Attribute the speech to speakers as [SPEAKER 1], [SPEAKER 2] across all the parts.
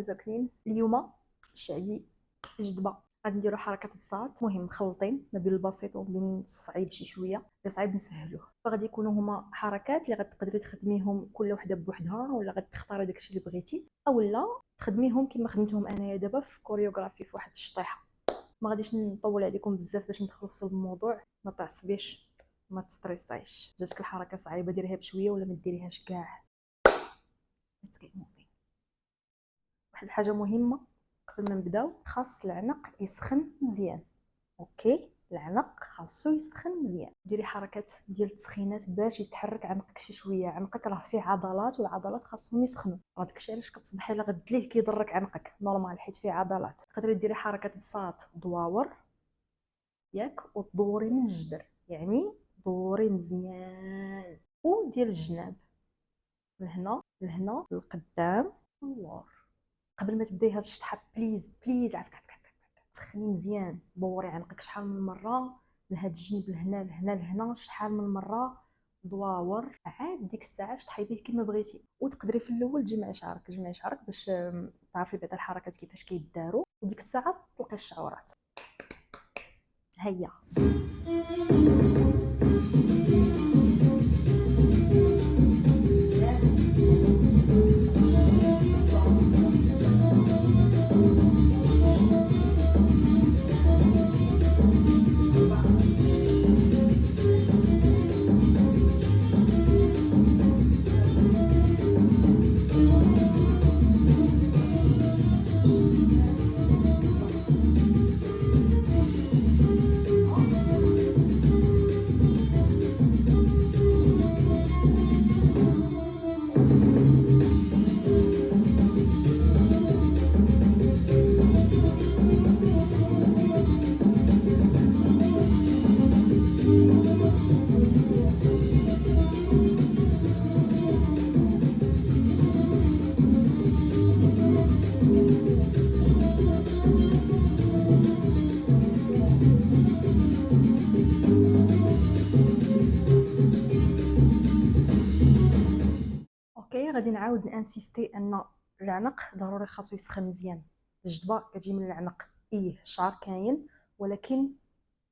[SPEAKER 1] زاكنين اليوم الشعبي جدبه. غادي نديرو حركات بساط، مهم مخلطين ما بين البسيط وبين الصعيب شي شويه، اللي صعيب نسهلوه. فغادي يكونوا هما حركات اللي غتقدري تخدميهم كل وحده بوحدها، ولا غادي تختاري داكشي اللي بغيتي، اولا تخدميهم كما خدمتهم انايا دابا في كوريوغرافي في واحد الشطيحه. ما غاديش نطول عليكم بزاف باش ندخلوا في صلب الموضوع، ما تعصبيش ما تستريسايش. جاتك الحركه صعيبه ديريها بشويه ولا ما ديريهاش كاع. واحد الحاجه مهمه قبل ما نبداو، خاص العنق يسخن مزيان. اوكي، العنق خاصو يسخن مزيان. ديري حركات ديال التسخينات باش يتحرك عنقك شي شويه. عنقك راه فيه عضلات والعضلات خاصهم يسخنوا، راه داكشي علاش كتصبحي لا غد ليه كيضرك عنقك نورمال حيت فيه عضلات. تقدري ديري حركات بساط دواور ياك، وتدوري من الجدر، يعني دوري مزيان وديال الجناب لهنا لهنا للقدام واللور. قبل ما تبداي هاد الشطحه بليز بليز عفك سخني مزيان. دوري عنقك شحال من مره لهاد الجنب لهنا لهنا لهنا، شحال من مره دواور. عاد ديك الساعه شطحي به كما بغيتي. وتقدري في الاول تجمعي شعرك باش تعرفي بعدا الحركات كيفاش كيداروا، وديك الساعه تلقي الشعورات. هيا اوكي. غادي نعاود نانسيستي ان العنق ضروري خاصو يسخن مزيان. الجدبه كتجي من العنق، الشعر كاين، ولكن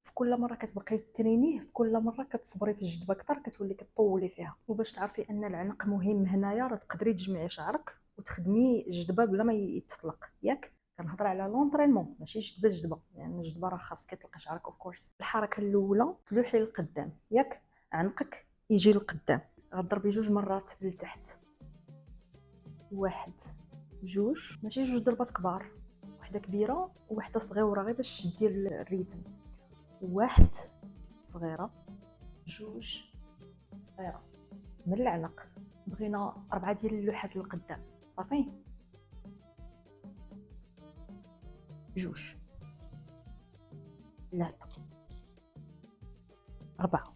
[SPEAKER 1] في كل مره كتبقاي ترينيه، في كل مره كتصبري في الجدبه اكثر كتولي كطولي فيها. وباش تعرفي ان العنق مهم هنايا، راه تقدري تجمعي شعرك وتخدمي الجدبه بلا ما يتطلق ياك. كنهضر على لونطرينمون ماشي جدبه يعني الجدبه راه خاص كيطلق شعرك اوف كورس. الحركه الاولى تلوحي للقدام ياك، عنقك يجي للقدام. غضربي 2 مرات لتحت، 1 2، ماشي 2 ضربات كبار، وحده كبيره وواحده صغيره غير باش تشدي الريتم. 1 صغيره، 2 صغيره. من العنق بغينا 4 ديال اللوحات للقدام. صافي، 2 3 4.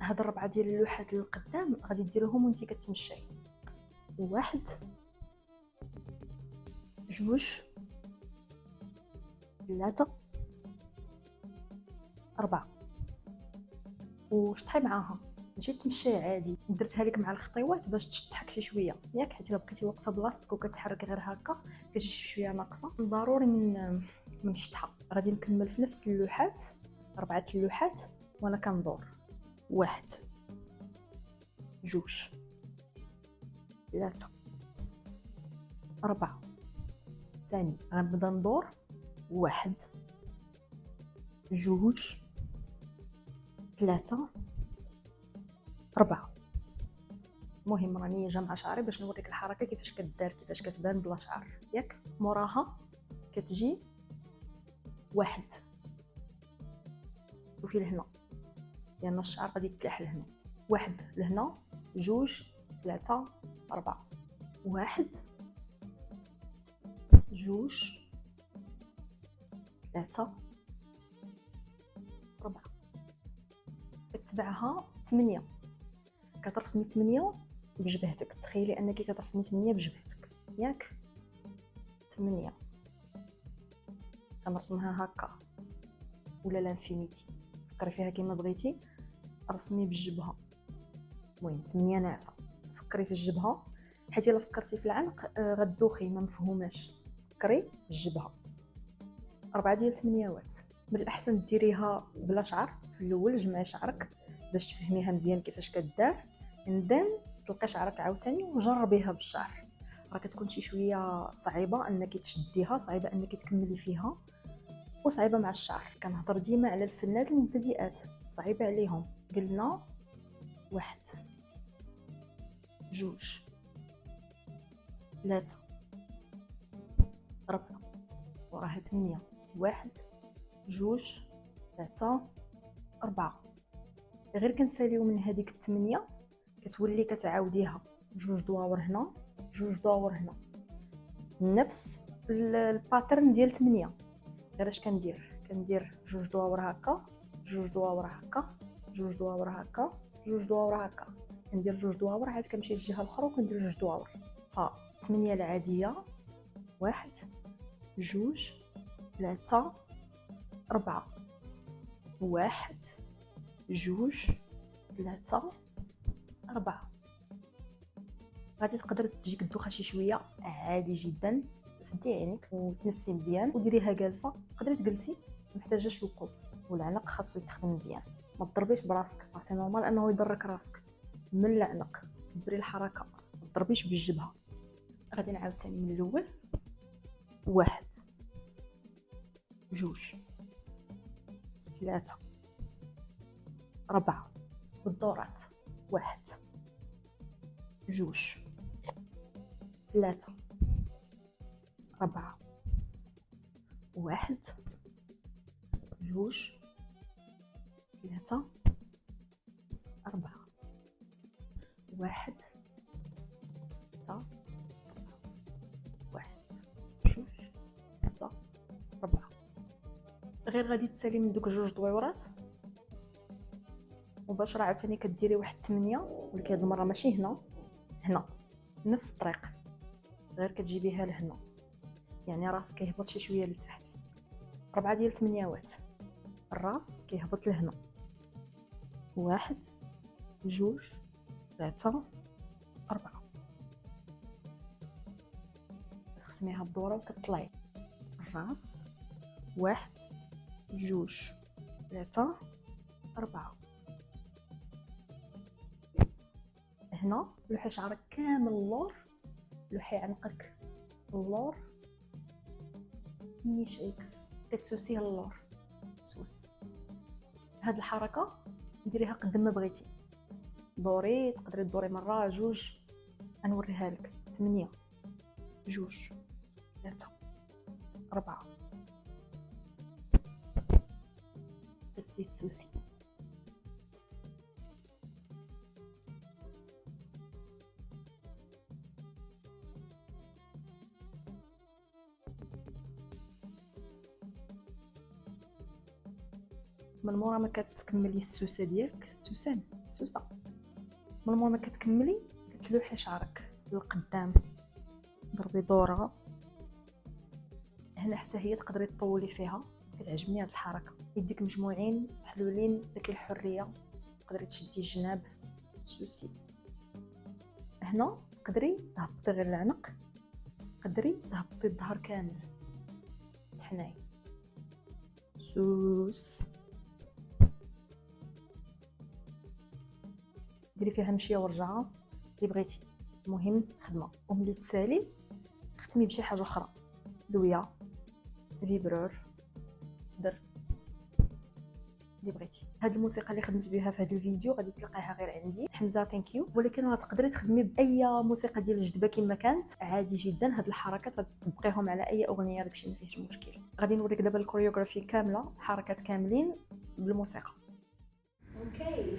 [SPEAKER 1] هاد 4 ديال اللوحات للقدام غادي ديريهم وانت كتمشي. 1 2 3 4. وشطحي معاها، ماشي تمشي عادي. درتها لك مع الخطيوات باش تشطحك شي شويه ياك، حيت الا بقيتي واقفه بلاصتك وكتحركي غير هكا كتجي شويه ناقصه. ضروري من الشطحه. غادي نكمل في نفس اللوحات، 4 اللوحات وانا كندور. 1 2 3 4. ثاني غنبدا ندور. 1 2 3 4. المهم راني جامعه شعري باش نوريك الحركه كيفاش كدار، كيفاش كتبان بلا شعر ياك. موراها كتجي 1. شوفي لهنا لان الشعر غادي يتلاح لهنا. 1 لهنا، 2 3 4. 1 2 3 4. كتبعها 8. كترسمي 8 بجبهتك. تخيلي انك كترسمي 8 بجبهتك ياك. 8 كنرسمها هكا ولا لانفينيتي، فكري فيها كما بغيتي. رسمي بالجبهه. المهم 8 ناعسه، فكري في الجبهه حيت الا فكرتي في العنق غدوخي ما مفهوماش. فكري في الجبهه. 4 ديال 8 وات. من الاحسن ديريها بلا شعر في الاول، جمعي شعرك باش تفهميها مزيان كيفاش كدار، ندم تلقي شعرك عاوتاني وجربيها بالشعر. راه كتكون شي شويه صعيبه انك تشديها، صعيبه انك تكملي فيها، وصعيبه مع الشعر. كنهضر ديما على الفنانات المبتدئات، صعيبه عليهم. قلنا 1 2 3 4 وراها 8. 1 2 3 4. غير كنساليو من هذيك 8 كتولي كتعاوديها 2 دواور هنا 2 دواور هنا، نفس الباترن ديال 8. غير اش كندير 2 دواور هكا 2 دواور هكا 2 دواور هكا 2 دواور هكا، كندير 2 دواور عاد كنمشي للجهه الاخرى وكندير 2 دواور. ف 8 العاديه 1 2 3 4 1 2 3 4. غادي تقدر تجيك الدوخه شي شويه عادي جدا، سدي عينيك وتنفسي مزيان وديريها جالسه. تقدري تجلسي، ما محتاجاش الوقوف. والعنق خاصو يتخدم مزيان، ما تضربيش براسك، راسي نورمال انه يضرك راسك من العنق. دبري الحركه، ما تضربيش بالجبهه. غادي نعاود ثاني من الاول. 1 2 3 4 بالدورات. 1 2 3 4 1 2 3 4 1 3 1 2 3 4. غير غادي تسالي من دوك 2 دويورات مباشره عاوتاني كديري واحد 8، ولكن هاد المره ماشي هنا نفس الطريق، غير كتجيبيها لهنا، يعني راسك كيهبط شي شويه لتحت. 4 ديال 8 وات، الراس كيهبط لهنا. 1 2 3 4. تختميها بدوره وكتطلعي الراس. 1 2 3 4. هنا لوحي شعرك كامل اللور، لوحي عنقك اللور، نيش اكس كتسوسيه اللور سوس. هاد الحركه ديريها قد ما بغيتي، دوري، تقدري تدوري مره 2. غنوريها لك. 8 2 3 4. بدي تسوسي. من مورا ما كتكملي السوسه ديالك، السوسه من مورا ما كتكملي كتلوحي شعرك للقدام، ضربي دوره هنا حتى هي تقدري تطولي فيها. كتعجبني هاد الحركه، يديك مجموعين محلولين لك الحريه. تقدري تشدي الجناب سوسي. هنا تقدري تهبطي غير العنق، تقدري تهبطي الظهر كامل تحناي سوس. ديري فيها مشيه ورجعه اللي بغيتي، المهم خدمه. وملي تسالي ختمي بشي حاجه اخرى، لويا، فيبرور، صدر، اللي بغيتي. هاد الموسيقى اللي خدمت بها في هذا الفيديو غادي تلقاها غير عندي حمزه ثانك يو، ولكن راه تقدري تخدمي باي موسيقى ديال الجدبه كما كانت عادي جدا. هاد الحركات غادي تطبقيهم على اي اغنيه، داكشي ما فيهش مشكل. غادي نوريك دابا الكوريوغرافي كامله، حركات كاملين بالموسيقى. اوكي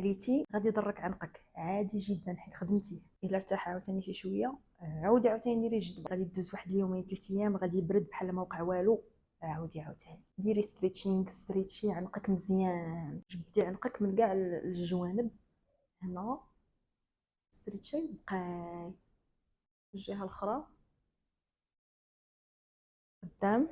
[SPEAKER 1] خليتي غادي يضرك عنقك عادي جدا حيت خدمتيه. الا ارتاح عاوتاني شي شويه عاودي عاوتاني ديري جدبه، غادي دوز واحد اليومين 3 ايام غادي يبرد بحال ما وقع والو. عاودي عاوتاني ديري ستريتشينغ، ستريتشي عنقك مزيان، جبدي عنقك من كاع الجوانب هنا، ستريتشي بقاي الجهه الاخرى قدام